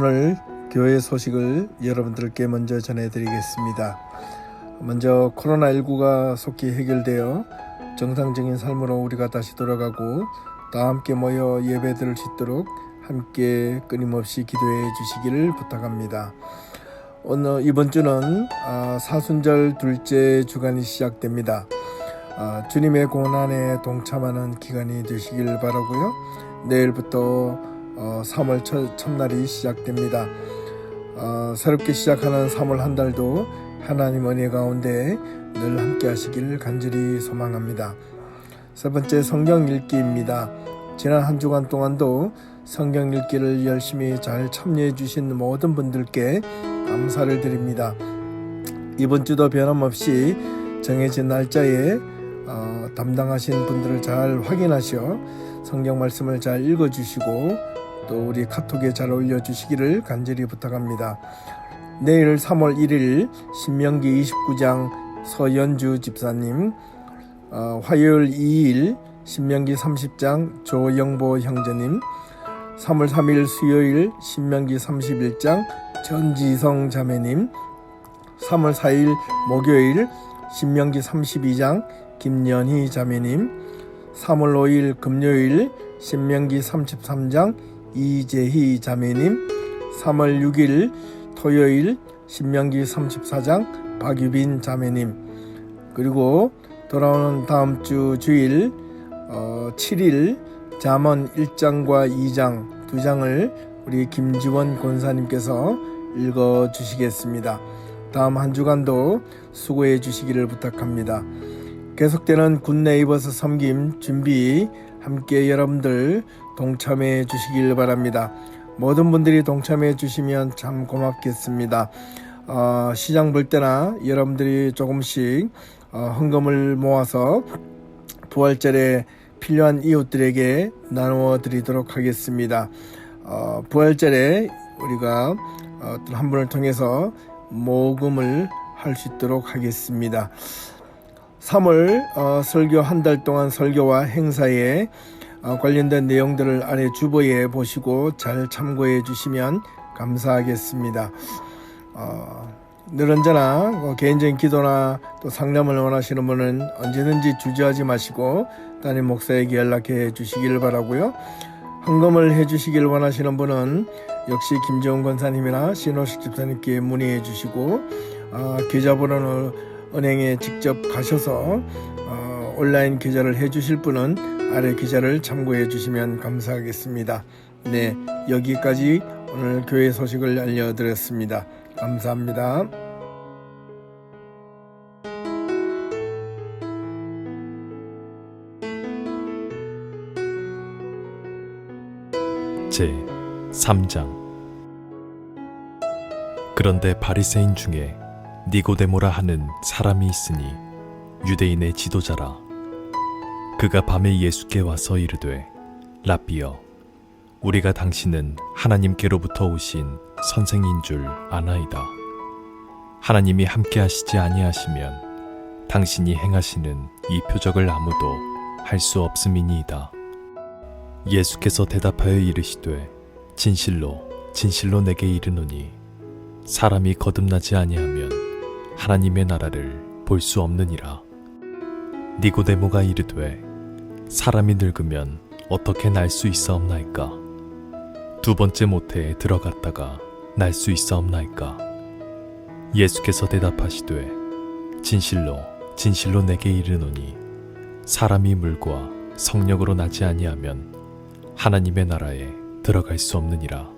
오늘 교회 소식을 여러분들께 먼저 전해드리겠습니다. 먼저 코로나19가 속히 해결되어 정상적인 삶으로 우리가 다시 돌아가고 다 함께 모여 예배드릴 수 있도록 함께 끊임없이 기도해 주시기를 부탁합니다. 오늘 이번 주는 사순절 둘째 주간이 시작됩니다. 주님의 고난에 동참하는 기간이 되시길 바라고요. 내일부터 3월 첫날이 시작됩니다. 새롭게 시작하는 3월 한 달도 하나님 은혜 가운데 늘 함께 하시기를 간절히 소망합니다. 세 번째 성경 읽기입니다. 지난 한 주간 동안도 성경 읽기를 열심히 잘 참여해 주신 모든 분들께 감사를 드립니다. 이번 주도 변함없이 정해진 날짜에 담당하신 분들을 잘 확인하셔 성경 말씀을 잘 읽어주시고 또 우리 카톡에 잘 올려주시기를 간절히 부탁합니다. 내일 3월 1일 신명기 29장 서연주 집사님, 화요일 2일 신명기 30장 조영보 형제님, 3월 3일 수요일 신명기 31장 전지성 자매님, 3월 4일 목요일 신명기 32장 김연희 자매님, 3월 5일 금요일 신명기 33장 이재희 자매님, 3월 6일 토요일 신명기 34장 박유빈 자매님, 그리고 돌아오는 다음 주 주일 7일 잠언 1장과 2장 2장을 우리 김지원 권사님께서 읽어주시겠습니다. 다음 한 주간도 수고해 주시기를 부탁합니다. 계속되는 굿네이버스 섬김 준비 함께 여러분들 동참해 주시길 바랍니다. 모든 분들이 동참해 주시면 참 고맙겠습니다. 시장 볼 때나 여러분들이 조금씩 헌금을 모아서 부활절에 필요한 이웃들에게 나누어 드리도록 하겠습니다. 부활절에 우리가 한 분을 통해서 모금을 할 수 있도록 하겠습니다. 3월 설교 한 달 동안 설교와 행사에 관련된 내용들을 아래 주보에 보시고 잘 참고해 주시면 감사하겠습니다. 늘 언제나 개인적인 기도나 또 상담을 원하시는 분은 언제든지 주저하지 마시고 담임 목사에게 연락해 주시길 바라고요. 헌금을 해 주시길 원하시는 분은 역시 김정은 권사님이나 신호식 집사님께 문의해 주시고 계좌번호는 은행에 직접 가셔서 온라인 계좌를 해 주실 분은 아래 계좌를 참고해 주시면 감사하겠습니다. 네, 여기까지 오늘 교회 소식을 알려드렸습니다. 감사합니다. 제 3장. 그런데 바리새인 중에 니고데모라 하는 사람이 있으니 유대인의 지도자라. 그가 밤에 예수께 와서 이르되 랍비여, 우리가 당신은 하나님께로부터 오신 선생인 줄 아나이다. 하나님이 함께 하시지 아니하시면 당신이 행하시는 이 표적을 아무도 할 수 없음이니이다. 예수께서 대답하여 이르시되 진실로 진실로 내게 이르노니 사람이 거듭나지 아니하면 하나님의 나라를 볼 수 없느니라. 니고데모가 이르되 사람이 늙으면 어떻게 날 수 있사옵나이까? 두 번째 모태에 들어갔다가 날 수 있사옵나이까? 예수께서 대답하시되 진실로 진실로 내게 이르노니 사람이 물과 성령으로 나지 아니하면 하나님의 나라에 들어갈 수 없느니라.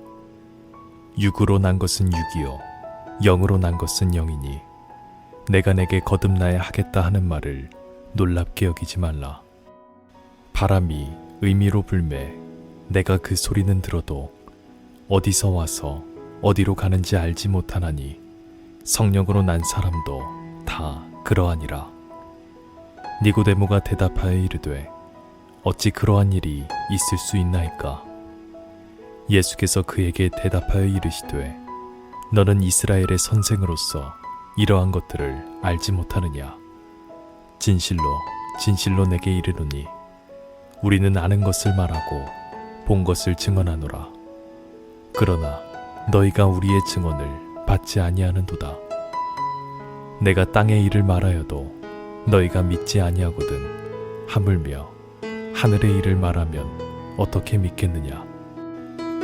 육으로 난 것은 육이요 영으로 난 것은 영이니 내가 내게 거듭나야 하겠다 하는 말을 놀랍게 여기지 말라. 바람이 의미로 불매 내가 그 소리는 들어도 어디서 와서 어디로 가는지 알지 못하나니 성령으로 난 사람도 다 그러하니라. 니고데모가 대답하여 이르되 어찌 그러한 일이 있을 수 있나이까? 예수께서 그에게 대답하여 이르시되 너는 이스라엘의 선생으로서 이러한 것들을 알지 못하느냐? 진실로 진실로 내게 이르노니 우리는 아는 것을 말하고 본 것을 증언하노라. 그러나 너희가 우리의 증언을 받지 아니하는도다. 내가 땅의 일을 말하여도 너희가 믿지 아니하거든 하물며 하늘의 일을 말하면 어떻게 믿겠느냐.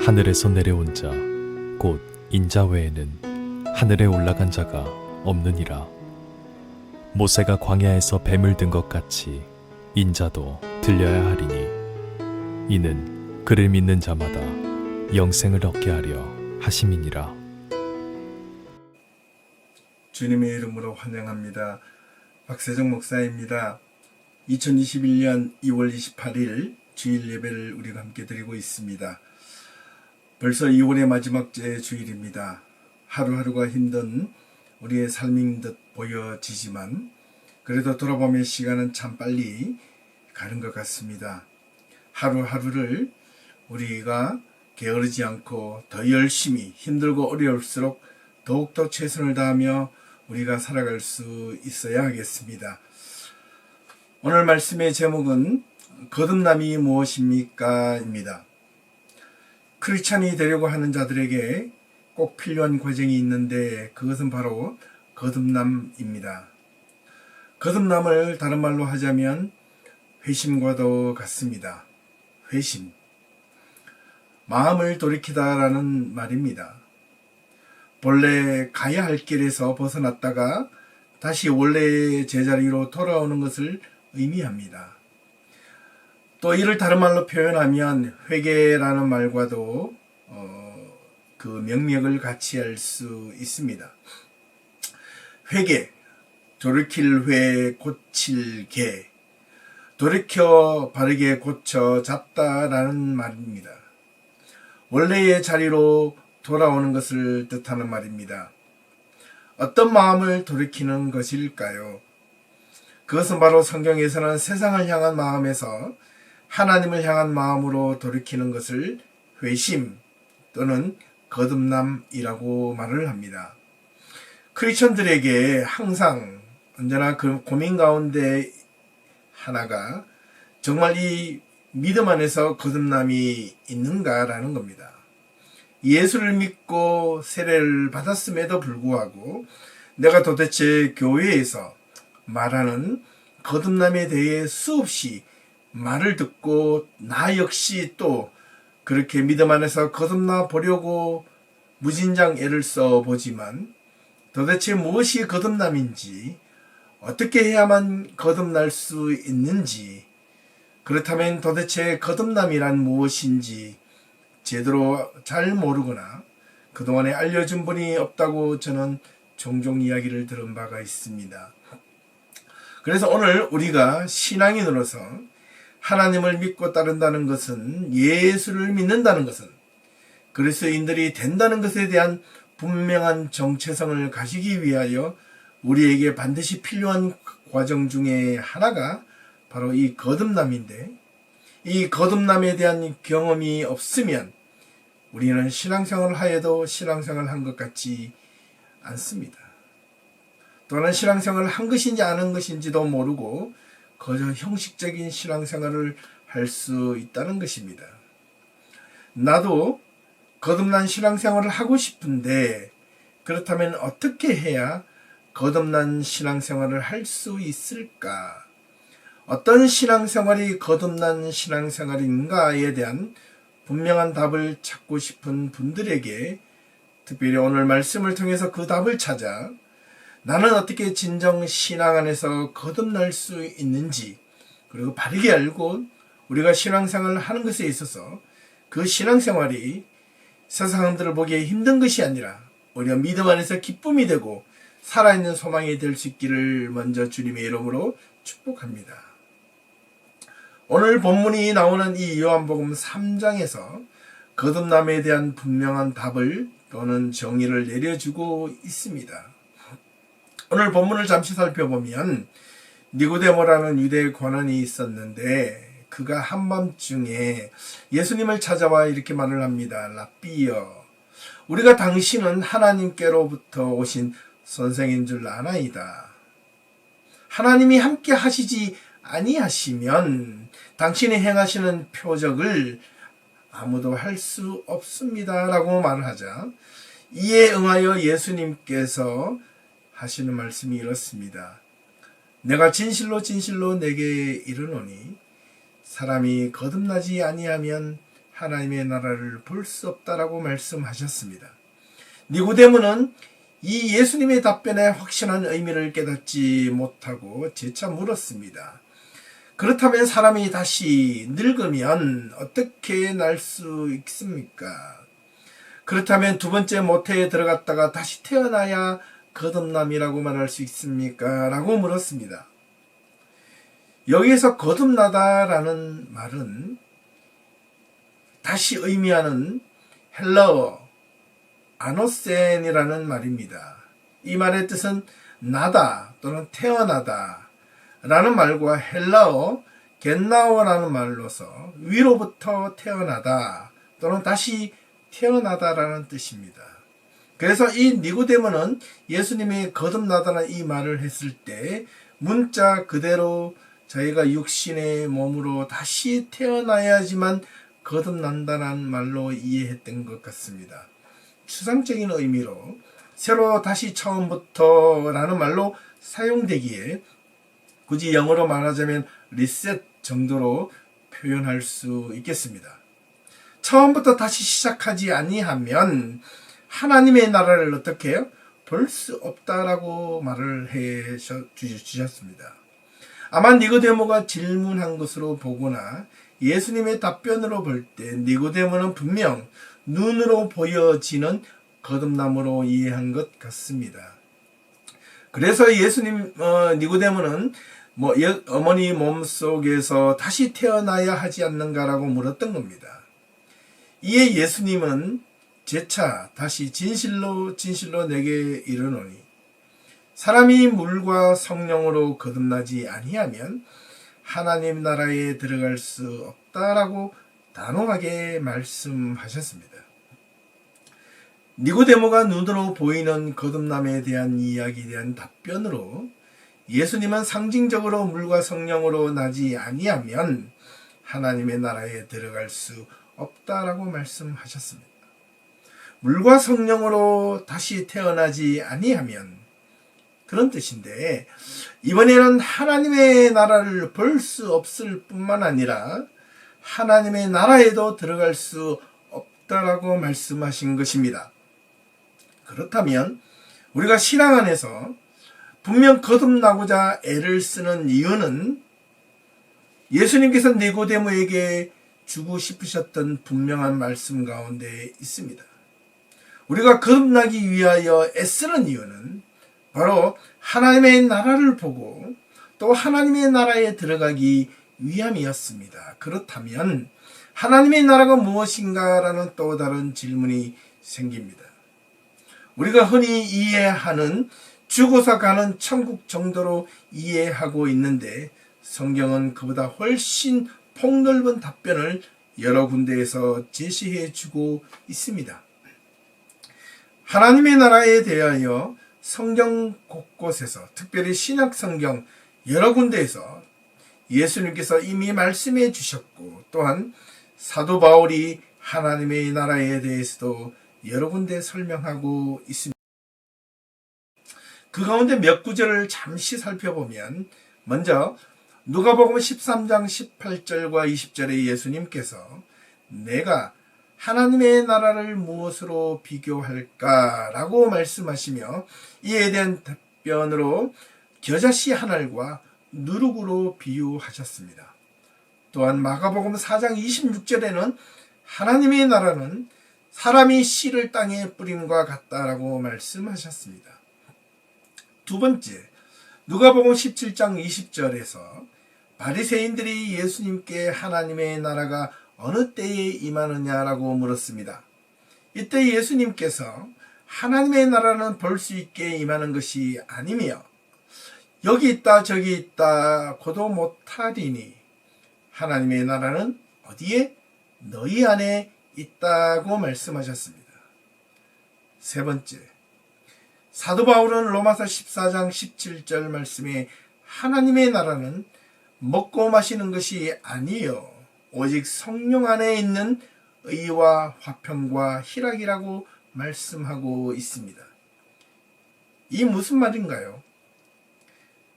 하늘에서 내려온 자 곧 인자 외에는 하늘에 올라간 자가 없느니라. 모세가 광야에서 뱀을 든 것 같이 인자도 들려야 하리니 이는 그를 믿는 자마다 영생을 얻게 하려 하심이니라. 주님의 이름으로 환영합니다. 박세정 목사입니다. 2021년 2월 28일 주일 예배를 우리가 함께 드리고 있습니다. 벌써 2월의 마지막 주일입니다. 하루하루가 힘든 우리의 삶인 듯 보여지지만 그래도 돌아보면 시간은 참 빨리 가는 것 같습니다. 하루하루를 우리가 게으르지 않고 더 열심히 힘들고 어려울수록 더욱더 최선을 다하며 우리가 살아갈 수 있어야 하겠습니다. 오늘 말씀의 제목은 거듭남이 무엇입니까? 입니다. 크리스찬이 되려고 하는 자들에게 꼭 필요한 과정이 있는데 그것은 바로 거듭남입니다. 거듭남을 다른 말로 하자면 회심과도 같습니다. 회심. 마음을 돌이키다라는 말입니다. 본래 가야 할 길에서 벗어났다가 다시 원래의 제자리로 돌아오는 것을 의미합니다. 또 이를 다른 말로 표현하면 회개라는 말과도 그 명맥을 같이 할 수 있습니다. 회개, 돌이킬 회, 고칠 개, 돌이켜 바르게 고쳐 잡다라는 말입니다. 원래의 자리로 돌아오는 것을 뜻하는 말입니다. 어떤 마음을 돌이키는 것일까요? 그것은 바로 성경에서는 세상을 향한 마음에서 하나님을 향한 마음으로 돌이키는 것을 회심 또는 거듭남이라고 말을 합니다. 크리스천들에게 항상 언제나 그 고민 가운데 하나가 정말 이 믿음 안에서 거듭남이 있는가라는 겁니다. 예수를 믿고 세례를 받았음에도 불구하고 내가 도대체 교회에서 말하는 거듭남에 대해 수없이 말을 듣고 나 역시 또 그렇게 믿음 안에서 거듭나 보려고 무진장 애를 써보지만 도대체 무엇이 거듭남인지 어떻게 해야만 거듭날 수 있는지 그렇다면 도대체 거듭남이란 무엇인지 제대로 잘 모르거나 그동안에 알려준 분이 없다고 저는 종종 이야기를 들은 바가 있습니다. 그래서 오늘 우리가 신앙인으로서 하나님을 믿고 따른다는 것은 예수를 믿는다는 것은 그리스도인들이 된다는 것에 대한 분명한 정체성을 가지기 위하여 우리에게 반드시 필요한 과정 중에 하나가 바로 이 거듭남인데 이 거듭남에 대한 경험이 없으면 우리는 신앙생활을 하여도 신앙생활을 한 것 같지 않습니다. 또는 신앙생활을 한 것인지 안 한 것인지도 모르고 거저 형식적인 신앙생활을 할 수 있다는 것입니다. 나도 거듭난 신앙생활을 하고 싶은데 그렇다면 어떻게 해야 거듭난 신앙생활을 할 수 있을까? 어떤 신앙생활이 거듭난 신앙생활인가에 대한 분명한 답을 찾고 싶은 분들에게 특별히 오늘 말씀을 통해서 그 답을 찾아 나는 어떻게 진정 신앙 안에서 거듭날 수 있는지 그리고 바르게 알고 우리가 신앙생활을 하는 것에 있어서 그 신앙생활이 세상 사람들을 보기에 힘든 것이 아니라 오히려 믿음 안에서 기쁨이 되고 살아있는 소망이 될 수 있기를 먼저 주님의 이름으로 축복합니다. 오늘 본문이 나오는 이 요한복음 3장에서 거듭남에 대한 분명한 답을 또는 정의를 내려주고 있습니다. 오늘 본문을 잠시 살펴보면 니고데모라는 유대 관원이 있었는데 그가 한밤중에 예수님을 찾아와 이렇게 말을 합니다. 라삐여, 우리가 당신은 하나님께로부터 오신 선생인 줄 아나이다. 하나님이 함께 하시지 아니하시면 당신이 행하시는 표적을 아무도 할 수 없습니다 라고 말하자 이에 응하여 예수님께서 하시는 말씀이 이렇습니다. 내가 진실로 진실로 내게 이르노니 사람이 거듭나지 아니하면 하나님의 나라를 볼 수 없다라고 말씀하셨습니다. 니고데모는 이 예수님의 답변에 확신한 의미를 깨닫지 못하고 재차 물었습니다. 그렇다면 사람이 다시 늙으면 어떻게 날 수 있습니까? 그렇다면 두 번째 모태에 들어갔다가 다시 태어나야 거듭남이라고 말할 수 있습니까? 라고 물었습니다. 여기에서 거듭나다라는 말은 다시 의미하는 헬라어 아노센이라는 말입니다. 이 말의 뜻은 나다 또는 태어나다 라는 말과 헬라어 겟나오라는 말로서 위로부터 태어나다 또는 다시 태어나다라는 뜻입니다. 그래서 이 니고데모는 예수님이 거듭나다는 이 말을 했을 때 문자 그대로 자기가 육신의 몸으로 다시 태어나야지만 거듭난다는 말로 이해했던 것 같습니다. 추상적인 의미로 새로 다시 처음부터 라는 말로 사용되기에 굳이 영어로 말하자면 리셋 정도로 표현할 수 있겠습니다. 처음부터 다시 시작하지 아니하면 하나님의 나라를 어떻게 해요? 볼 수 없다라고 말을 해 주셨습니다. 아마 니고데모가 질문한 것으로 보거나 예수님의 답변으로 볼 때 니고데모는 분명 눈으로 보여지는 거듭남으로 이해한 것 같습니다. 그래서 예수님 니고데모는 어머니 몸속에서 다시 태어나야 하지 않는가라고 물었던 겁니다. 이에 예수님은 재차 다시 진실로 진실로 내게 이르노니 사람이 물과 성령으로 거듭나지 아니하면 하나님 나라에 들어갈 수 없다라고 단호하게 말씀하셨습니다. 니고데모가 눈으로 보이는 거듭남에 대한 이야기에 대한 답변으로 예수님은 상징적으로 물과 성령으로 나지 아니하면 하나님의 나라에 들어갈 수 없다라고 말씀하셨습니다. 물과 성령으로 다시 태어나지 아니하면 그런 뜻인데 이번에는 하나님의 나라를 볼 수 없을 뿐만 아니라 하나님의 나라에도 들어갈 수 없다라고 말씀하신 것입니다. 그렇다면 우리가 신앙 안에서 분명 거듭나고자 애를 쓰는 이유는 예수님께서 니고데모에게 주고 싶으셨던 분명한 말씀 가운데 있습니다. 우리가 거듭나기 위하여 애쓰는 이유는 바로 하나님의 나라를 보고 또 하나님의 나라에 들어가기 위함이었습니다. 그렇다면 하나님의 나라가 무엇인가라는 또 다른 질문이 생깁니다. 우리가 흔히 이해하는 죽어서 가는 천국 정도로 이해하고 있는데 성경은 그보다 훨씬 폭넓은 답변을 여러 군데에서 제시해 주고 있습니다. 하나님의 나라에 대하여 성경 곳곳에서 특별히 신약 성경 여러 군데에서 예수님께서 이미 말씀해 주셨고 또한 사도 바울이 하나님의 나라에 대해서도 여러 군데 설명하고 있습니다. 그 가운데 몇 구절을 잠시 살펴보면 먼저 누가복음 13장 18절과 20절에 예수님께서 내가 하나님의 나라를 무엇으로 비교할까라고 말씀하시며 이에 대한 답변으로 겨자씨 한 알과 누룩으로 비유하셨습니다. 또한 마가복음 4장 26절에는 하나님의 나라는 사람이 씨를 땅에 뿌림과 같다라고 말씀하셨습니다. 두 번째, 누가복음 17장 20절에서 바리새인들이 예수님께 하나님의 나라가 어느 때에 임하느냐라고 물었습니다. 이때 예수님께서 하나님의 나라는 볼 수 있게 임하는 것이 아니며 여기 있다 저기 있다 고도 못하리니 하나님의 나라는 어디에? 너희 안에 있다고 말씀하셨습니다. 세 번째, 사도 바울은 로마서 14장 17절 말씀에 하나님의 나라는 먹고 마시는 것이 아니요 오직 성령 안에 있는 의와 화평과 희락이라고 말씀하고 있습니다. 이 무슨 말인가요?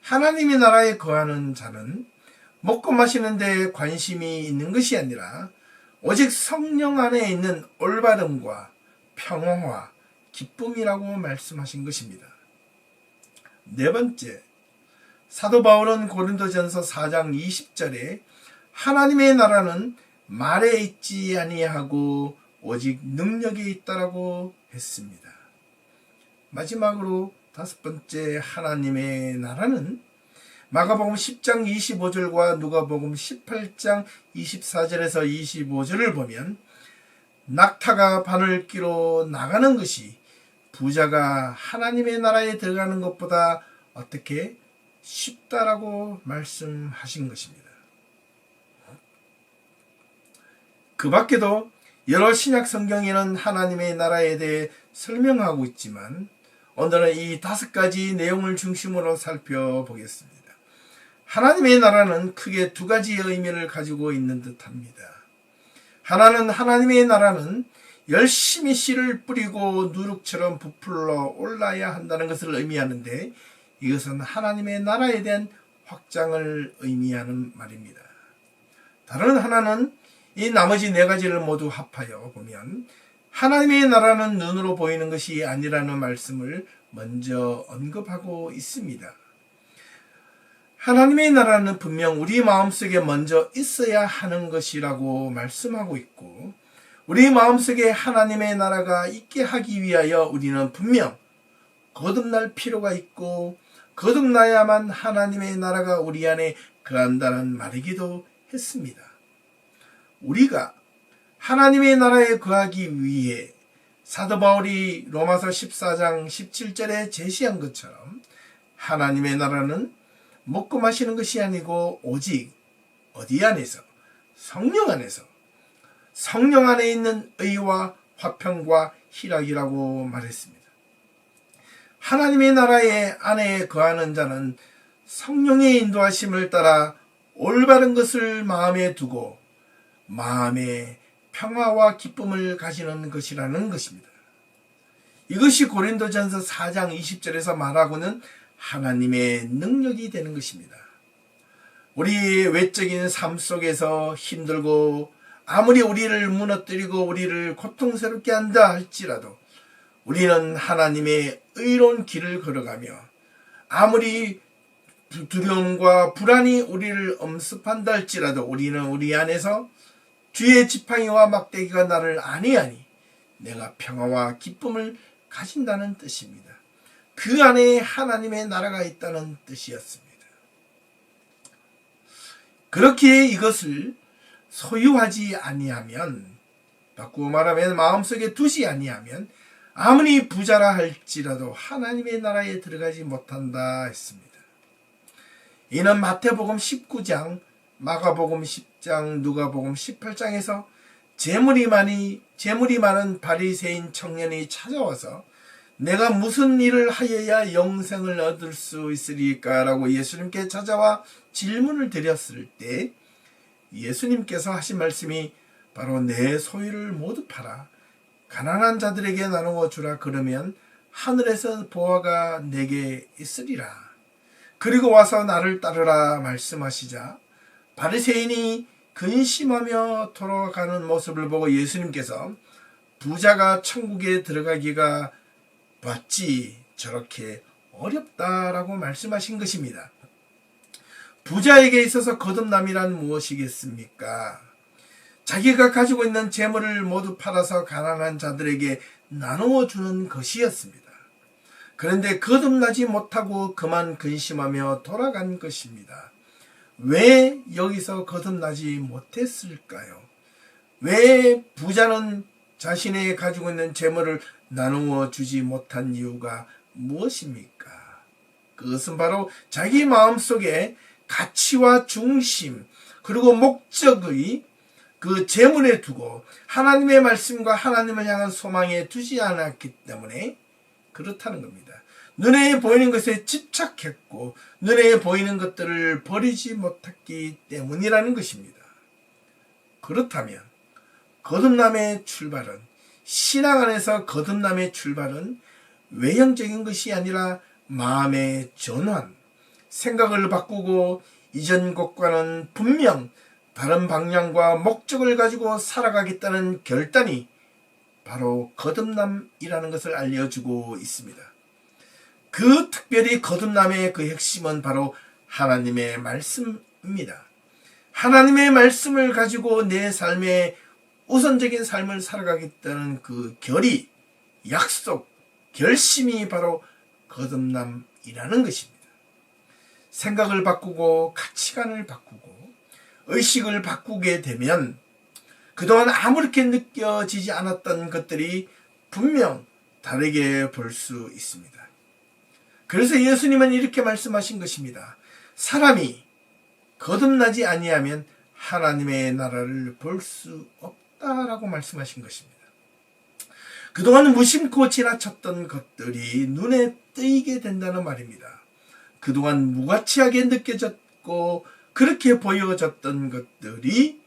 하나님의 나라에 거하는 자는 먹고 마시는 데 관심이 있는 것이 아니라 오직 성령 안에 있는 올바름과 평화와 기쁨이라고 말씀하신 것입니다. 네 번째, 사도 바울은 고린도전서 4장 20절에 하나님의 나라는 말에 있지 아니하고 오직 능력에 있다라고 했습니다. 마지막으로 다섯 번째, 하나님의 나라는 마가복음 10장 25절과 누가복음 18장 24절에서 25절을 보면 낙타가 바늘 끼로 나가는 것이 부자가 하나님의 나라에 들어가는 것보다 어떻게 쉽다라고 말씀하신 것입니다. 그 밖에도 여러 신약 성경에는 하나님의 나라에 대해 설명하고 있지만 오늘은 이 다섯 가지 내용을 중심으로 살펴보겠습니다. 하나님의 나라는 크게 두 가지의 의미를 가지고 있는 듯합니다. 하나는 하나님의 나라는 열심히 씨를 뿌리고 누룩처럼 부풀러 올라야 한다는 것을 의미하는데 이것은 하나님의 나라에 대한 확장을 의미하는 말입니다. 다른 하나는 이 나머지 네 가지를 모두 합하여 보면 하나님의 나라는 눈으로 보이는 것이 아니라는 말씀을 먼저 언급하고 있습니다. 하나님의 나라는 분명 우리 마음속에 먼저 있어야 하는 것이라고 말씀하고 있고 우리 마음속에 하나님의 나라가 있게 하기 위하여 우리는 분명 거듭날 필요가 있고 거듭나야만 하나님의 나라가 우리 안에 거한다는 말이기도 했습니다. 우리가 하나님의 나라에 거하기 위해 사도 바울이 로마서 14장 17절에 제시한 것처럼 하나님의 나라는 먹고 마시는 것이 아니고 오직 어디 안에서? 성령 안에서. 성령 안에 있는 의와 화평과 희락이라고 말했습니다. 하나님의 나라의 안에 거하는 자는 성령의 인도하심을 따라 올바른 것을 마음에 두고 마음에 평화와 기쁨을 가지는 것이라는 것입니다. 이것이 고린도전서 4장 20절에서 말하고는 하나님의 능력이 되는 것입니다. 우리 외적인 삶 속에서 힘들고 아무리 우리를 무너뜨리고 우리를 고통스럽게 한다 할지라도 우리는 하나님의 의로운 길을 걸어가며 아무리 두려움과 불안이 우리를 엄습한다 할지라도 우리는 우리 안에서 주의 지팡이와 막대기가 나를 아니하니 내가 평화와 기쁨을 가진다는 뜻입니다. 그 안에 하나님의 나라가 있다는 뜻이었습니다. 그렇게 이것을 소유하지 아니하면, 바꾸어 말하면 마음속에 두지 아니하면 아무리 부자라 할지라도 하나님의 나라에 들어가지 못한다 했습니다. 이는 마태복음 19장, 마가복음 10장, 누가복음 18장에서 재물이 많은 바리새인 청년이 찾아와서 내가 무슨 일을 하여야 영생을 얻을 수 있으리까? 라고 예수님께 찾아와 질문을 드렸을 때 예수님께서 하신 말씀이 바로 내 소유를 모두 팔아 가난한 자들에게 나누어 주라. 그러면 하늘에서 보화가 내게 있으리라. 그리고 와서 나를 따르라 말씀하시자 바리새인이 근심하며 돌아가는 모습을 보고 예수님께서 부자가 천국에 들어가기가 봤지 저렇게 어렵다라고 말씀하신 것입니다. 부자에게 있어서 거듭남이란 무엇이겠습니까? 자기가 가지고 있는 재물을 모두 팔아서 가난한 자들에게 나누어 주는 것이었습니다. 그런데 거듭나지 못하고 그만 근심하며 돌아간 것입니다. 왜 여기서 거듭나지 못했을까요? 왜 부자는 자신의 가지고 있는 재물을 나누어 주지 못한 이유가 무엇입니까? 그것은 바로 자기 마음속에 가치와 중심 그리고 목적의 그 재물에 두고 하나님의 말씀과 하나님을 향한 소망에 두지 않았기 때문에 그렇다는 겁니다. 눈에 보이는 것에 집착했고 눈에 보이는 것들을 버리지 못했기 때문이라는 것입니다. 그렇다면 거듭남의 출발은, 신앙 안에서 거듭남의 출발은 외형적인 것이 아니라 마음의 전환, 생각을 바꾸고 이전 것과는 분명 다른 방향과 목적을 가지고 살아가겠다는 결단이 바로 거듭남이라는 것을 알려주고 있습니다. 그 특별히 거듭남의 그 핵심은 바로 하나님의 말씀입니다. 하나님의 말씀을 가지고 내 삶의 우선적인 삶을 살아가겠다는 그 결의, 약속, 결심이 바로 거듭남이라는 것입니다. 생각을 바꾸고 가치관을 바꾸고 의식을 바꾸게 되면 그동안 아무렇게 느껴지지 않았던 것들이 분명 다르게 볼 수 있습니다. 그래서 예수님은 이렇게 말씀하신 것입니다. 사람이 거듭나지 아니하면 하나님의 나라를 볼 수 없다라고 말씀하신 것입니다. 그동안 무심코 지나쳤던 것들이 눈에 띄게 된다는 말입니다. 그동안 무가치하게 느껴졌고 그렇게 보여졌던 것들이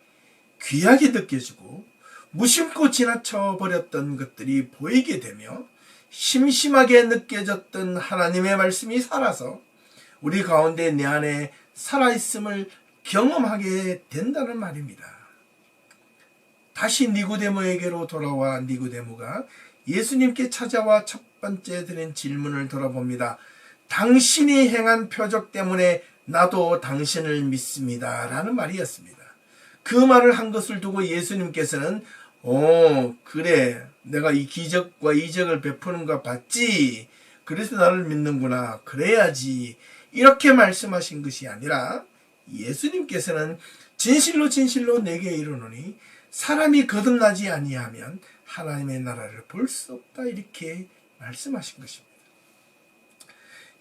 귀하게 느껴지고 무심코 지나쳐 버렸던 것들이 보이게 되며 심심하게 느껴졌던 하나님의 말씀이 살아서 우리 가운데 내 안에 살아있음을 경험하게 된다는 말입니다. 다시 니고데모에게로 돌아와 니고데모가 예수님께 찾아와 첫 번째 드린 질문을 돌아봅니다. 당신이 행한 표적 때문에 나도 당신을 믿습니다. 라는 말이었습니다. 그 말을 한 것을 두고 예수님께서는 그래, 내가 이 기적과 이적을 베푸는 거 봤지. 그래서 나를 믿는구나. 그래야지. 이렇게 말씀하신 것이 아니라 예수님께서는 진실로 진실로 내게 이르노니 사람이 거듭나지 아니하면 하나님의 나라를 볼 수 없다. 이렇게 말씀하신 것입니다.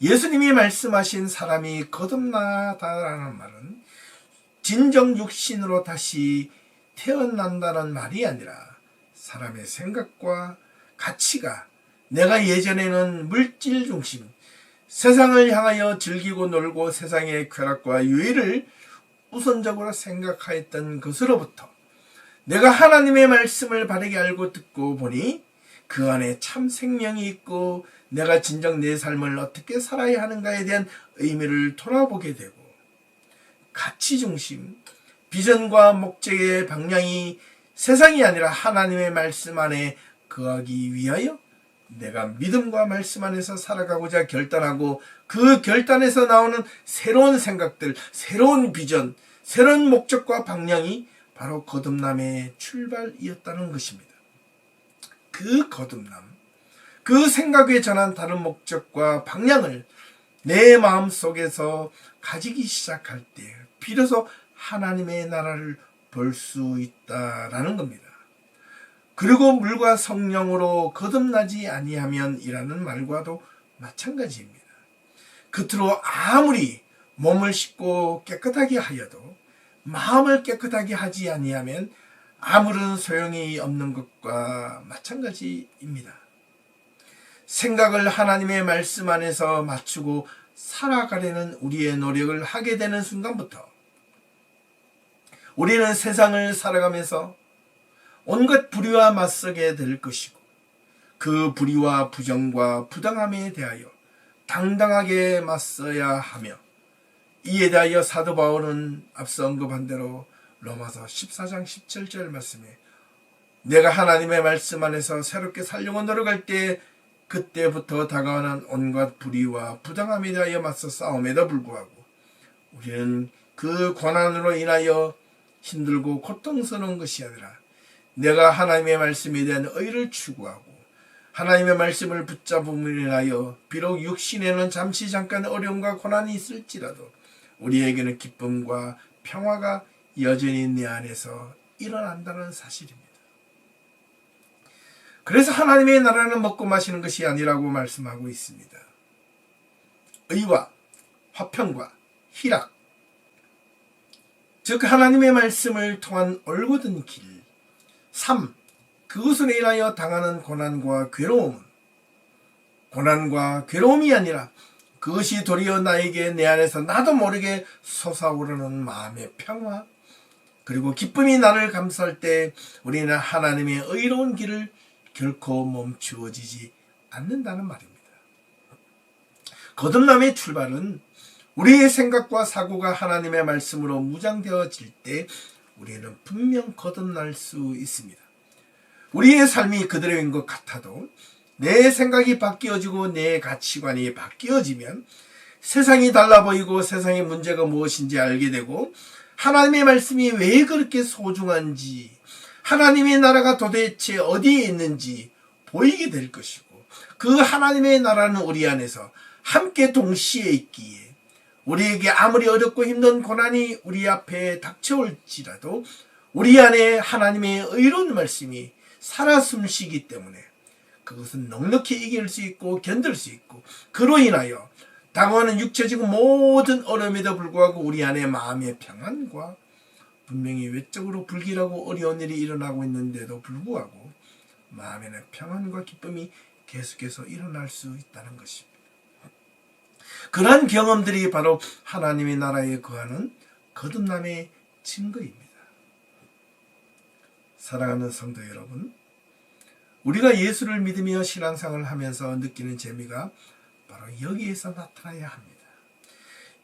예수님이 말씀하신 사람이 거듭나다라는 말은 진정 육신으로 다시 태어난다는 말이 아니라 사람의 생각과 가치가 내가 예전에는 물질 중심, 세상을 향하여 즐기고 놀고 세상의 쾌락과 유의를 우선적으로 생각하였던 것으로부터 내가 하나님의 말씀을 바르게 알고 듣고 보니 그 안에 참 생명이 있고 내가 진정 내 삶을 어떻게 살아야 하는가에 대한 의미를 돌아보게 되고 가치 중심, 비전과 목적의 방향이 세상이 아니라 하나님의 말씀 안에 거하기 위하여 내가 믿음과 말씀 안에서 살아가고자 결단하고 그 결단에서 나오는 새로운 생각들, 새로운 비전, 새로운 목적과 방향이 바로 거듭남의 출발이었다는 것입니다. 그 거듭남, 그 생각에 전한 다른 목적과 방향을 내 마음속에서 가지기 시작할 때 비로소 하나님의 나라를 볼 수 있다라는 겁니다. 그리고 물과 성령으로 거듭나지 아니하면 이라는 말과도 마찬가지입니다. 겉으로 아무리 몸을 씻고 깨끗하게 하여도 마음을 깨끗하게 하지 아니하면 아무런 소용이 없는 것과 마찬가지입니다. 생각을 하나님의 말씀 안에서 맞추고 살아가려는 우리의 노력을 하게 되는 순간부터 우리는 세상을 살아가면서 온갖 불의와 맞서게 될 것이고 그 불의와 부정과 부당함에 대하여 당당하게 맞서야 하며 이에 대하여 사도 바울은 앞서 언급한 대로 로마서 14장 17절 말씀에 내가 하나님의 말씀 안에서 새롭게 살려고 노력할 때 그때부터 다가오는 온갖 불의와 부당함에 대하여 맞서 싸움에도 불구하고 우리는 그 고난으로 인하여 힘들고 고통스러운 것이 아니라 내가 하나님의 말씀에 대한 의를 추구하고 하나님의 말씀을 붙잡음으로 인하여 비록 육신에는 잠시 잠깐 어려움과 고난이 있을지라도 우리에게는 기쁨과 평화가 여전히 내 안에서 일어난다는 사실입니다. 그래서 하나님의 나라는 먹고 마시는 것이 아니라고 말씀하고 있습니다. 의와 화평과 희락, 즉 하나님의 말씀을 통한 올곧은 길, 삶, 그것으로 인하여 당하는 고난과 괴로움은 고난과 괴로움이 아니라 그것이 도리어 나에게 내 안에서 나도 모르게 솟아오르는 마음의 평화, 그리고 기쁨이 나를 감쌀 때 우리는 하나님의 의로운 길을 결코 멈추어지지 않는다는 말입니다. 거듭남의 출발은 우리의 생각과 사고가 하나님의 말씀으로 무장되어질 때 우리는 분명 거듭날 수 있습니다. 우리의 삶이 그대로인 것 같아도 내 생각이 바뀌어지고 내 가치관이 바뀌어지면 세상이 달라 보이고 세상의 문제가 무엇인지 알게 되고 하나님의 말씀이 왜 그렇게 소중한지, 하나님의 나라가 도대체 어디에 있는지 보이게 될 것이고, 그 하나님의 나라는 우리 안에서 함께 동시에 있기에 우리에게 아무리 어렵고 힘든 고난이 우리 앞에 닥쳐올지라도 우리 안에 하나님의 의로운 말씀이 살아 숨쉬기 때문에 그것은 넉넉히 이길 수 있고 견딜 수 있고, 그로 인하여 당하는 육체적인 모든 어려움에도 불구하고 우리 안에 마음의 평안과, 분명히 외적으로 불길하고 어려운 일이 일어나고 있는데도 불구하고 마음에는 평안과 기쁨이 계속해서 일어날 수 있다는 것입니다. 그러한 경험들이 바로 하나님의 나라에 거하는 거듭남의 증거입니다. 사랑하는 성도 여러분, 우리가 예수를 믿으며 신앙생활을 하면서 느끼는 재미가 바로 여기에서 나타나야 합니다.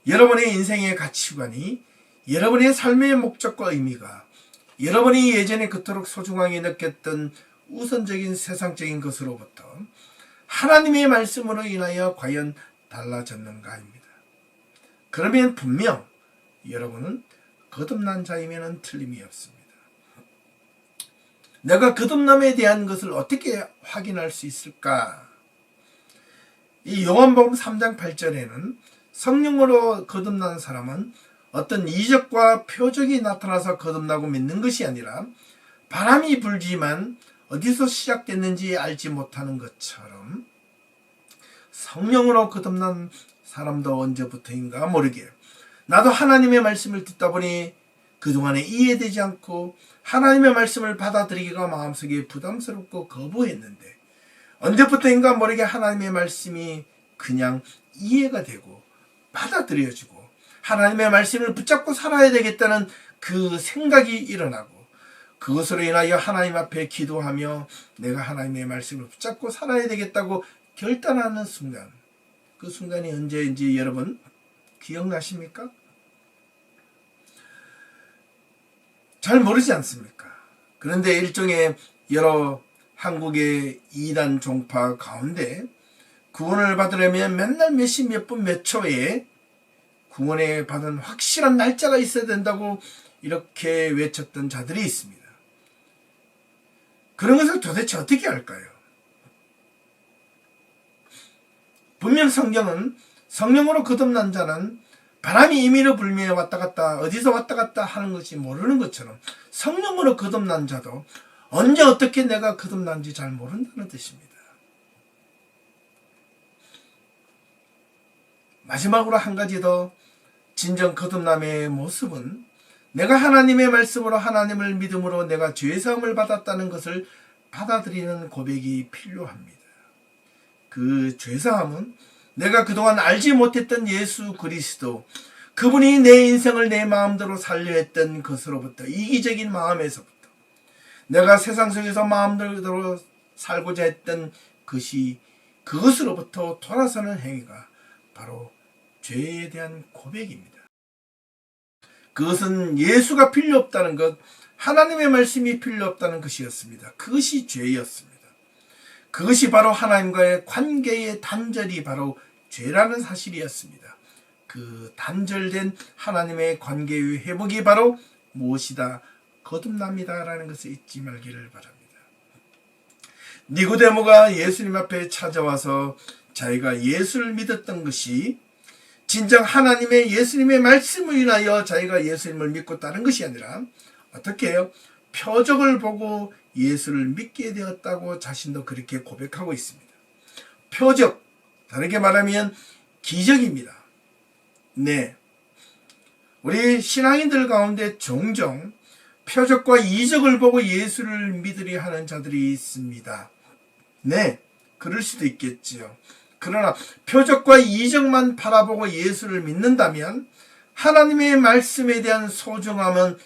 여러분의 인생의 가치관이, 여러분의 삶의 목적과 의미가 여러분이 예전에 그토록 소중하게 느꼈던 우선적인 세상적인 것으로부터 하나님의 말씀으로 인하여 과연 달라졌는가입니다. 그러면 분명 여러분은 거듭난 자이면 틀림이 없습니다. 내가 거듭남에 대한 것을 어떻게 확인할 수 있을까? 이 요한복음 3장 8절에는 성령으로 거듭난 사람은 어떤 이적과 표적이 나타나서 거듭나고 믿는 것이 아니라 바람이 불지만 어디서 시작됐는지 알지 못하는 것처럼 성령으로 거듭난 사람도 언제부터인가 모르게 나도 하나님의 말씀을 듣다 보니 그동안에 이해되지 않고 하나님의 말씀을 받아들이기가 마음속에 부담스럽고 거부했는데 언제부터인가 모르게 하나님의 말씀이 그냥 이해가 되고 받아들여지고 하나님의 말씀을 붙잡고 살아야 되겠다는 그 생각이 일어나고, 그것으로 인하여 하나님 앞에 기도하며 내가 하나님의 말씀을 붙잡고 살아야 되겠다고 결단하는 순간, 그 순간이 언제인지 여러분 기억나십니까? 잘 모르지 않습니까? 그런데 일종의 여러 한국의 이단 종파 가운데 구원을 받으려면 맨날 몇 시 몇 분 몇 초에 구원에 받은 확실한 날짜가 있어야 된다고 이렇게 외쳤던 자들이 있습니다. 그런 것을 도대체 어떻게 할까요? 분명 성경은 성령으로 거듭난 자는 바람이 임의로 불며 왔다 갔다 어디서 왔다 갔다 하는 것이 모르는 것처럼 성령으로 거듭난 자도 언제 어떻게 내가 거듭난지 잘 모른다는 뜻입니다. 마지막으로 한 가지 더, 진정 거듭남의 모습은 내가 하나님의 말씀으로 하나님을 믿음으로 내가 죄사함을 받았다는 것을 받아들이는 고백이 필요합니다. 그 죄사함은 내가 그동안 알지 못했던 예수 그리스도, 그분이 내 인생을 내 마음대로 살려 했던 것으로부터, 이기적인 마음에서부터 내가 세상 속에서 마음대로 살고자 했던 그것으로부터 돌아서는 행위가 바로 죄에 대한 고백입니다. 그것은 예수가 필요 없다는 것, 하나님의 말씀이 필요 없다는 것이었습니다. 그것이 죄였습니다. 그것이 바로 하나님과의 관계의 단절이 바로 죄라는 사실이었습니다. 그 단절된 하나님의 관계의 회복이 바로 무엇이다? 거듭납니다 라는 것을 잊지 말기를 바랍니다. 니고데모가 예수님 앞에 찾아와서 자기가 예수를 믿었던 것이 진정 하나님의 예수님의 말씀을 인하여 자기가 예수님을 믿고 따른 것이 아니라 어떻게 해요? 표적을 보고 예수를 믿게 되었다고 자신도 그렇게 고백하고 있습니다. 표적, 다르게 말하면 기적입니다. 네, 우리 신앙인들 가운데 종종 표적과 이적을 보고 예수를 믿으려 하는 자들이 있습니다. 네, 그럴 수도 있겠지요. 그러나 표적과 이적만 바라보고 예수를 믿는다면 하나님의 말씀에 대한 소중함은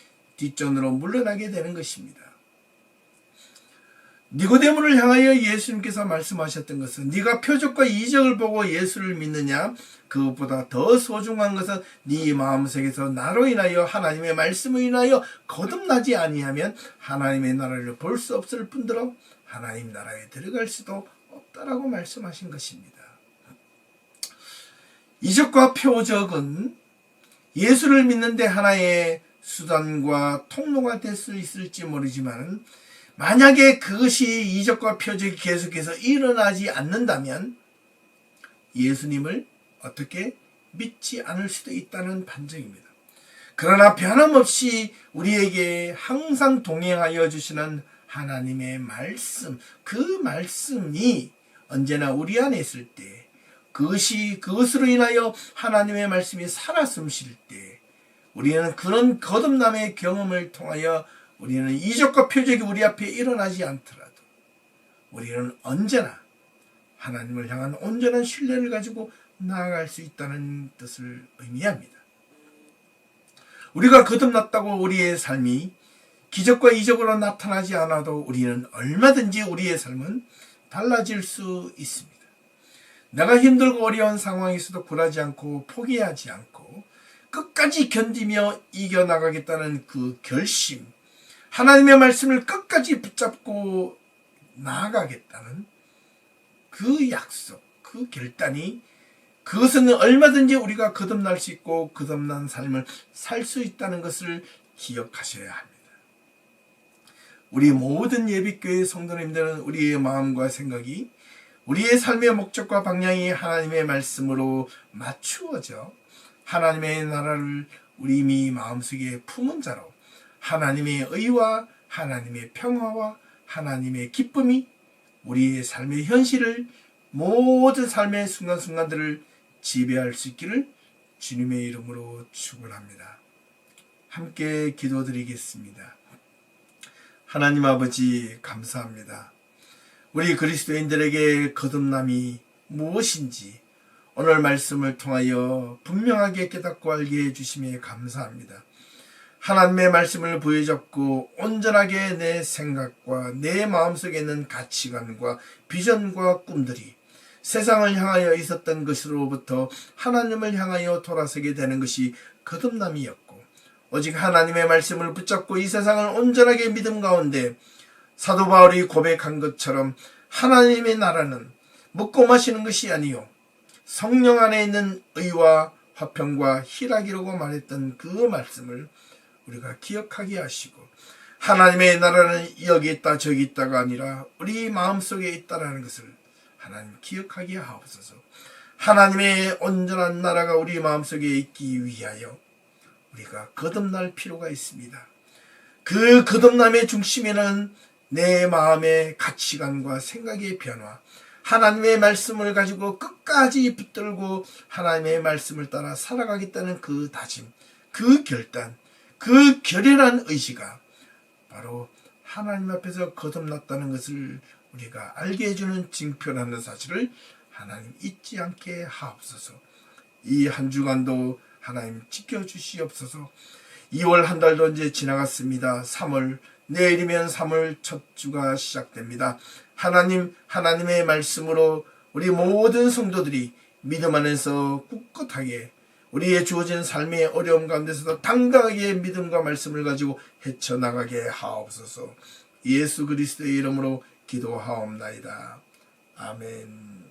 뒷전으로 물러나게 되는 것입니다. 니고데모를 향하여 예수님께서 말씀하셨던 것은 네가 표적과 이적을 보고 예수를 믿느냐? 그것보다 더 소중한 것은 네 마음속에서 나로 인하여 하나님의 말씀을 인하여 거듭나지 아니하면 하나님의 나라를 볼 수 없을 뿐더러 하나님 나라에 들어갈 수도 없다라고 말씀하신 것입니다. 이적과 표적은 예수를 믿는데 하나의 수단과 통로가 될 수 있을지 모르지만 만약에 그것이 이적과 표적이 계속해서 일어나지 않는다면 예수님을 어떻게 믿지 않을 수도 있다는 반증입니다. 그러나 변함없이 우리에게 항상 동행하여 주시는 하나님의 말씀, 그 말씀이 언제나 우리 안에 있을 때 그것으로 인하여 하나님의 말씀이 살아 숨쉴 때 우리는 그런 거듭남의 경험을 통하여 우리는 이적과 표적이 우리 앞에 일어나지 않더라도 우리는 언제나 하나님을 향한 온전한 신뢰를 가지고 나아갈 수 있다는 뜻을 의미합니다. 우리가 거듭났다고 우리의 삶이 기적과 이적으로 나타나지 않아도 우리는 얼마든지 우리의 삶은 달라질 수 있습니다. 내가 힘들고 어려운 상황에서도 굴하지 않고 포기하지 않고 끝까지 견디며 이겨나가겠다는 그 결심, 하나님의 말씀을 끝까지 붙잡고 나아가겠다는 그 약속, 그 결단이 그것은 얼마든지 우리가 거듭날 수 있고 거듭난 삶을 살 수 있다는 것을 기억하셔야 합니다. 우리 모든 예비교회 성도님들은 우리의 마음과 생각이 우리의 삶의 목적과 방향이 하나님의 말씀으로 맞추어져 하나님의 나라를 우리 이미 마음속에 품은 자로 하나님의 의와 하나님의 평화와 하나님의 기쁨이 우리의 삶의 현실을 모든 삶의 순간순간들을 지배할 수 있기를 주님의 이름으로 축원합니다. 함께 기도드리겠습니다. 하나님 아버지 감사합니다. 우리 그리스도인들에게 거듭남이 무엇인지 오늘 말씀을 통하여 분명하게 깨닫고 알게 해주심에 감사합니다. 하나님의 말씀을 부여잡고 온전하게 내 생각과 내 마음속에 있는 가치관과 비전과 꿈들이 세상을 향하여 있었던 것으로부터 하나님을 향하여 돌아서게 되는 것이 거듭남이었고 오직 하나님의 말씀을 붙잡고 이 세상을 온전하게 믿음 가운데 사도 바울이 고백한 것처럼 하나님의 나라는 먹고 마시는 것이 아니요 성령 안에 있는 의와 화평과 희락이라고 말했던 그 말씀을 우리가 기억하게 하시고 하나님의 나라는 여기 있다 저기 있다가 아니라 우리 마음속에 있다라는 것을 하나님 기억하게 하옵소서. 하나님의 온전한 나라가 우리 마음속에 있기 위하여 우리가 거듭날 필요가 있습니다. 그 거듭남의 중심에는 내 마음의 가치관과 생각의 변화, 하나님의 말씀을 가지고 끝까지 붙들고 하나님의 말씀을 따라 살아가겠다는 그 다짐, 그 결단, 그 결연한 의지가 바로 하나님 앞에서 거듭났다는 것을 우리가 알게 해주는 징표라는 사실을 하나님 잊지 않게 하옵소서. 이 한 주간도 하나님 지켜주시옵소서. 2월 한 달도 이제 지나갔습니다. 3월, 내일이면 3월 첫 주가 시작됩니다. 하나님의 말씀으로 우리 모든 성도들이 믿음 안에서 꿋꿋하게 우리의 주어진 삶의 어려움 가운데서도 당당하게 믿음과 말씀을 가지고 헤쳐나가게 하옵소서. 예수 그리스도의 이름으로 기도하옵나이다. 아멘.